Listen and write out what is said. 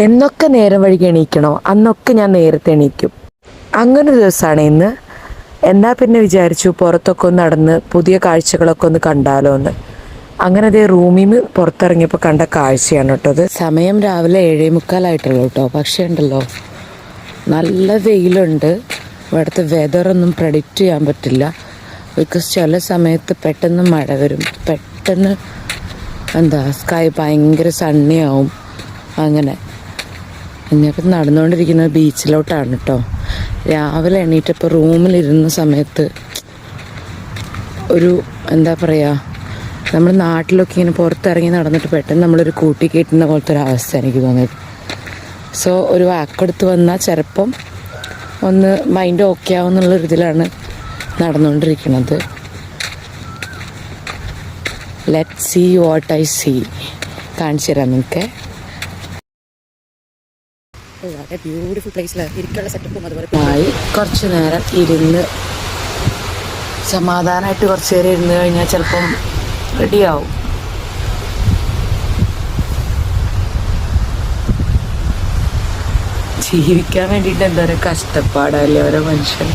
എന്നൊക്കെ നേരം വൈകി എണീക്കണോ അന്നൊക്കെ ഞാൻ നേരത്തെ എണീക്കും. അങ്ങനൊരു ദിവസമാണ് ഇന്ന്. എന്നാൽ പിന്നെ വിചാരിച്ചു പുറത്തൊക്കെ ഒന്ന് നടന്ന് പുതിയ കാഴ്ചകളൊക്കെ ഒന്ന് കണ്ടാലോ എന്ന്. അങ്ങനെ അതേ റൂമിൽ നിന്ന് പുറത്തിറങ്ങിയപ്പോൾ കണ്ട കാഴ്ചയാണ് കേട്ടോ അത്. സമയം രാവിലെ 7:45 കേട്ടോ. പക്ഷേ ഉണ്ടല്ലോ നല്ല വെയിലുണ്ട്. ഇവിടുത്തെ വെതറൊന്നും പ്രെഡിക്റ്റ് ചെയ്യാൻ പറ്റില്ല. ബിക്കോസ് ചില സമയത്ത് പെട്ടെന്ന് മഴ വരും, പെട്ടെന്ന് സ്കൈ ഭയങ്കര സണ്ണി ആവും. അങ്ങനെ ഞാനിപ്പോൾ നടന്നുകൊണ്ടിരിക്കുന്നത് ബീച്ചിലോട്ടാണ് കേട്ടോ. രാവിലെ എണീറ്റപ്പോൾ റൂമിലിരുന്ന സമയത്ത് ഒരു നമ്മുടെ നാട്ടിലൊക്കെ ഇങ്ങനെ പുറത്തിറങ്ങി നടന്നിട്ട് പെട്ടെന്ന് നമ്മളൊരു കൂട്ടി കയറ്റുന്ന പോലത്തെ ഒരു അവസ്ഥ എനിക്ക് തോന്നിയത്. സോ ഒരു വാക്കെടുത്ത് വന്നാൽ ചിലപ്പം ഒന്ന് മൈൻഡ് ഓക്കെ ആവുമെന്നുള്ളൊരിതിലാണ് നടന്നുകൊണ്ടിരിക്കുന്നത്. Let see what I see. കാണിച്ചു തരാം നിങ്ങൾക്ക്. വളരെ ബ്യൂട്ടിഫുൾ പ്ലേസിലാണ് ഇരിക്കാനുള്ള സെറ്റപ്പും അതുപോലെ ആയി. കുറച്ച് നേരം ഇരുന്ന് സമാധാനമായിട്ട് കുറച്ച് നേരം ഇരുന്ന് കഴിഞ്ഞാൽ ചിലപ്പം റെഡിയാവും. ജീവിക്കാൻ വേണ്ടിയിട്ട് എന്തോരം കഷ്ടപ്പാടല്ലേ ഓരോ മനുഷ്യൻ.